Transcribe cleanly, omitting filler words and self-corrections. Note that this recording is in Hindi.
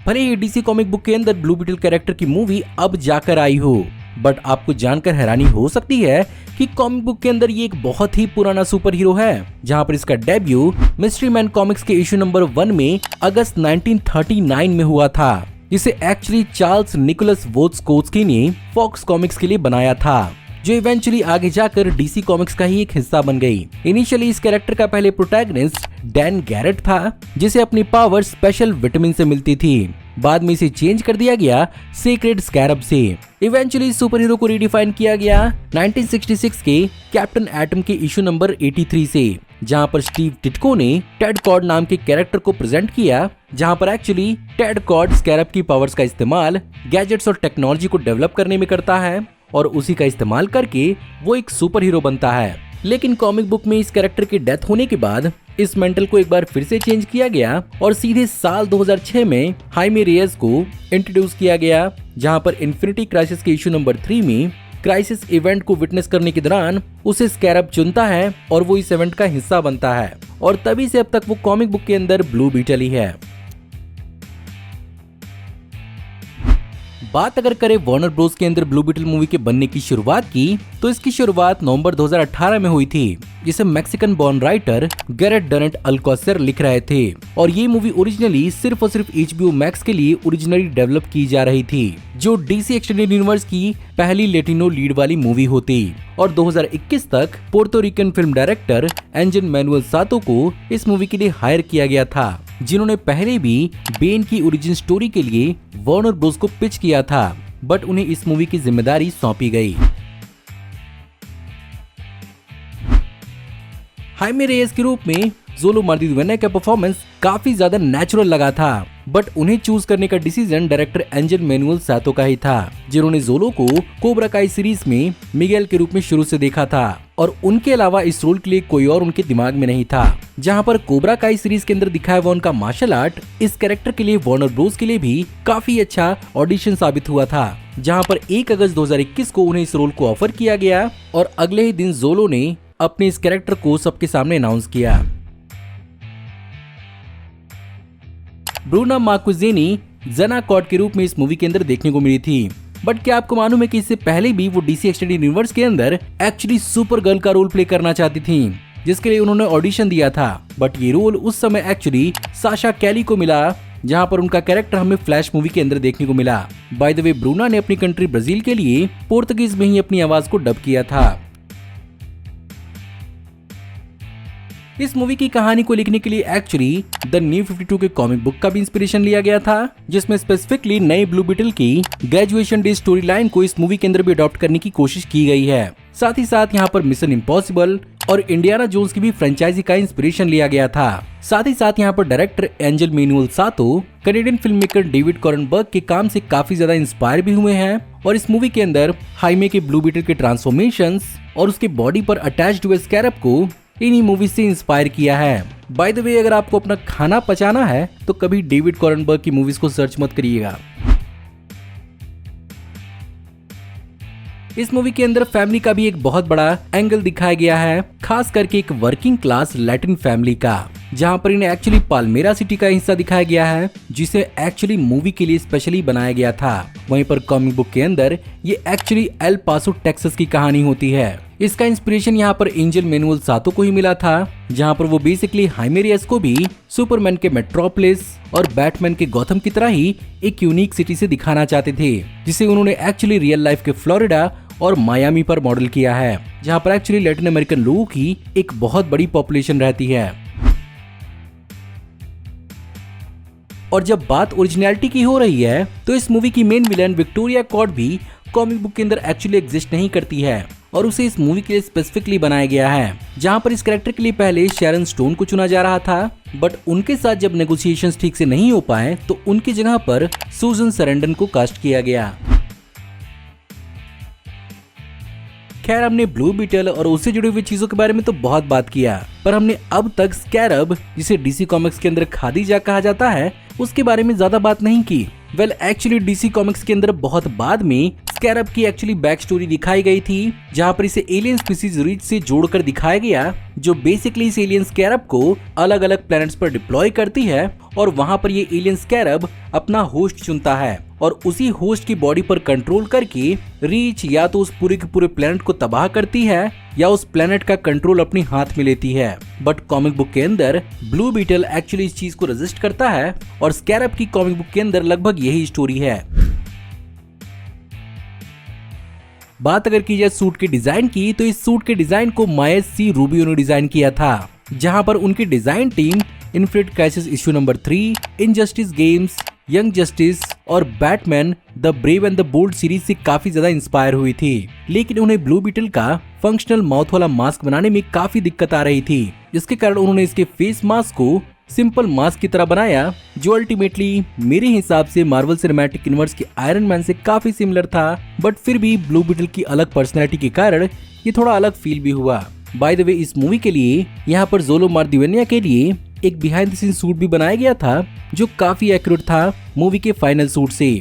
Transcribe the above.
भले ही डीसी कॉमिक बुक के अंदर ब्लू बीटल कैरेक्टर की मूवी अब जाकर आई हो, बट आपको जानकर हैरानी हो सकती है कि कॉमिक बुक के अंदर ये एक बहुत ही पुराना सुपर हीरो है, जहां पर इसका डेब्यू मिस्ट्री मैन कॉमिक्स के इशू नंबर 1 में अगस्त 1939 में हुआ था, जिसे एक्चुअली चार्ल्स निकोलस वोट्सकोव्स्की ने फॉक्स कॉमिक्स के लिए बनाया था, जो इवेंचुअली आगे जाकर डीसी कॉमिक्स का ही एक हिस्सा बन गई। इनिशियली इस कैरेक्टर का पहले प्रोटैगनिस्ट डैन गैरेट था, जिसे अपनी पावर स्पेशल विटामिन से मिलती थी। बाद में इसे चेंज कर दिया गया सीक्रेट स्कैरब से। इवेंचुअली सुपर हीरो को रिडिफाइन किया गया 1966 के कैप्टन एटम के इशू नंबर 83 से, जहां पर स्टीव डिट्को ने टेड कॉर्ड नाम के कैरेक्टर को प्रेजेंट किया, जहां पर एक्चुअली टेड कॉर्ड स्कैरब की पावर्स का इस्तेमाल गैजेट्स और टेक्नोलॉजी को डेवलप करने में करता है और उसी का इस्तेमाल करके वो एक सुपर हीरो बनता है। लेकिन कॉमिक बुक में इस कैरेक्टर की डेथ होने के बाद इस मेंटल को एक बार फिर से चेंज किया गया और सीधे साल 2006 में हाइमे रेयस को इंट्रोड्यूस किया गया, जहां पर इन्फिनिटी क्राइसिस के इशू नंबर 3 में क्राइसिस इवेंट को विटनेस करने के दौरान उसे स्कैरब चुनता है और वो इस इवेंट का हिस्सा बनता है, और तभी से अब तक वो कॉमिक बुक के अंदर ब्लू बीटल ही है। बात अगर करें वार्नर ब्रोस के अंदर ब्लू बीटल मूवी के बनने की शुरुआत की, तो इसकी शुरुआत नवंबर 2018 में हुई थी, जिसे मैक्सिकन बॉर्न राइटर गैरेट डनेट अल्कोसर लिख रहे थे, और ये मूवी ओरिजिनली सिर्फ और सिर्फ HBO मैक्स के लिए ओरिजिनली डेवलप की जा रही थी, जो डीसी एक्सटेंडेड यूनिवर्स की पहली लेटिनो लीड वाली मूवी होती। और 2021 तक पोर्टो रिकन फिल्म डायरेक्टर एंजन मैनुअल सातो को इस मूवी के लिए हायर किया गया था, जिन्होंने पहले भी बेन की ओरिजिन स्टोरी के लिए वार्नर ब्रोस को पिच किया था, बट उन्हें इस मूवी की जिम्मेदारी सौंपी गई। हाइमे रेयस के रूप में जोलो मार्टिजुएना का परफॉर्मेंस काफी ज्यादा नेचुरल लगा था, बट उन्हें चूज करने का डिसीजन डायरेक्टर एंजन मैनुअल सातो का ही था, जिन्होंने जोलो को कोब्रा काई सीरीज में मिगेल के रूप में शुरू से देखा था, और उनके अलावा इस रोल के लिए कोई और उनके दिमाग में नहीं था। जहां पर कोब्रा काई सीरीज के अंदर दिखाया हुआ उनका मार्शल आर्ट इस कैरेक्टर के लिए वार्नर ब्रोस के लिए भी काफी अच्छा ऑडिशन साबित हुआ था, जहां पर 1 अगस्त 2021 को उन्हें इस रोल को ऑफर किया गया, और अगले ही दिन जोलो ने अपने इस कैरेक्टर को सबके सामने अनाउंस किया। ब्रूना मार्क्वेज़िनी जना कॉर्ड के रूप में इस मूवी के अंदर देखने को मिली थी, बट क्या आपको मालूम है कि इससे पहले भी वो डीसी एक्सटेंडेड यूनिवर्स के अंदर एक्चुअली सुपर गर्ल का रोल प्ले करना चाहती थी, जिसके लिए उन्होंने ऑडिशन दिया था, बट ये रोल उस समय एक्चुअली साशा कैली को मिला, जहां पर उनका कैरेक्टर हमें फ्लैश मूवी के अंदर देखने को मिला। बाय द वे, ब्रूना ने अपनी कंट्री ब्राजील के लिए पोर्तुगीज में ही अपनी आवाज को डब किया था। इस मूवी की कहानी को लिखने के लिए एक्चुअली द न्यू 52 के कॉमिक बुक का भी इंस्पिरेशन लिया गया था, जिसमें स्पेसिफिकली नए ब्लू बीटल की ग्रेजुएशन डे स्टोरी लाइन को इस मूवी के अंदर भी अडॉप्ट करने की कोशिश की गई है। साथ ही साथ यहाँ पर मिशन इम्पॉसिबल और इंडियाना जोन्स की भी फ्रेंचाइजी का इंस्पिरेशन लिया गया था। साथ ही साथ यहाँ पर डायरेक्टर एंजल मैनुअल सातो कैनेडियन फिल्म मेकर डेविड कॉरनबर्ग के काम से काफी ज्यादा इंस्पायर भी हुए हैं, और इस मूवी के अंदर हाइमे के ब्लू बीटल के ट्रांसफॉर्मेशंस और उसके बॉडी पर अटैच्ड हुए स्कैरब को इन्हीं मूवी से इंस्पायर किया है। बाय द वे, अगर आपको अपना खाना पचाना है तो कभी डेविड कॉरनबर्ग की मूवीज को सर्च मत करिएगा। इस मूवी के अंदर फैमिली का भी एक बहुत बड़ा एंगल दिखाया गया है, खास करके एक वर्किंग क्लास लैटिन फैमिली का, जहां पर इन्हें एक्चुअली पाल्मेरा सिटी का हिस्सा दिखाया गया है, जिसे एक्चुअली मूवी के लिए स्पेशली बनाया गया था। वहीं पर कॉमिक बुक के अंदर ये एक्चुअली एल पासो टेक्सास की कहानी होती है। इसका इंस्पिरेशन यहाँ पर एंजल मैनुअल सातो को ही मिला था, जहाँ पर वो बेसिकली हाइमे रेयस को भी सुपरमैन के मेट्रोपोलिस और बैटमैन के गॉथम की तरह ही एक यूनिक सिटी से दिखाना चाहते थे, जिसे उन्होंने एक्चुअली रियल लाइफ के फ्लोरिडा और मायामी पर मॉडल किया है, जहाँ पर एक्चुअली लैटिन अमेरिकन लोगों की एक बहुत बड़ी पॉपुलेशन रहती है। और जब बात ओरिजिनलिटी की हो रही है, तो इस मूवी की मेन विलन विक्टोरिया कॉर्ड भी कॉमिक बुक के अंदर एक्चुअली एग्जिस्ट नहीं करती है, और उसे इस मूवी के लिए स्पेसिफिकली बनाया गया है, जहां पर इस कैरेक्टर के लिए पहले शैरन स्टोन को चुना जा रहा था, बट उनके साथ जब नेगोशिएशंस ठीक से नहीं हो पाए तो उनकी जगह पर सूजन सरैंडन को कास्ट किया गया। खैर, हमने ब्लू बीटल और उससे जुड़ी हुई चीजों के बारे में तो बहुत बात किया, पर हमने अब तक स्कैरब, जिसे डीसी कॉमिक्स के अंदर खादीजा कहा जाता है, उसके बारे में ज्यादा बात नहीं की। वेल एक्चुअली डीसी कॉमिक्स के अंदर बहुत बाद में स्कैरब की एक्चुअली बैक स्टोरी दिखाई गई थी, जहां पर इसे एलियन स्पीसीज रीच से जोड़कर दिखाया गया, जो बेसिकली इस एलियन स्कैरब को अलग अलग प्लैनेट्स पर डिप्लॉय करती है और वहां पर ये एलियन स्कैरब अपना होस्ट चुनता है और उसी होस्ट की बॉडी पर कंट्रोल करके रीच या तो उस पूरे के पूरे प्लेनेट को तबाह करती है या उस प्लेनेट का कंट्रोल अपने हाथ में लेती है। बट कॉमिक बुक के अंदर ब्लू बीटल एक्चुअली इस चीज को रेजिस्ट करता है और स्कैरब की कॉमिक बुक के अंदर लगभग यही स्टोरी है। बात अगर की जाए सूट के डिजाइन की, तो इस सूट के डिजाइन को मायस सी रूबियो ने डिजाइन किया था, जहां पर उनकी design team Infinite Crisis issue number 3, Injustice games, Young Justice और Batman the Brave and the Bold series से काफी ज्यादा इंस्पायर हुई थी, लेकिन उन्हें ब्लू बीटल का फंक्शनल माउथ वाला मास्क बनाने में काफी दिक्कत आ रही थी, जिसके कारण उन्होंने इसके फेस मास्क को सिंपल मास्क की तरह बनाया, जो अल्टीमेटली मेरे हिसाब से मार्वल सिनेमैटिक यूनिवर्स के आयरन मैन से काफी सिमिलर था, बट फिर भी ब्लू बीटल की अलग पर्सनैलिटी के कारण ये थोड़ा अलग फील भी हुआ। बाय द वे, इस मूवी के लिए यहाँ पर जोलो मार्दिवेनिया के लिए एक बिहाइंड द सीन सूट भी बनाया गया था, जो काफी एक्यूरेट था मूवी के फाइनल सूट से।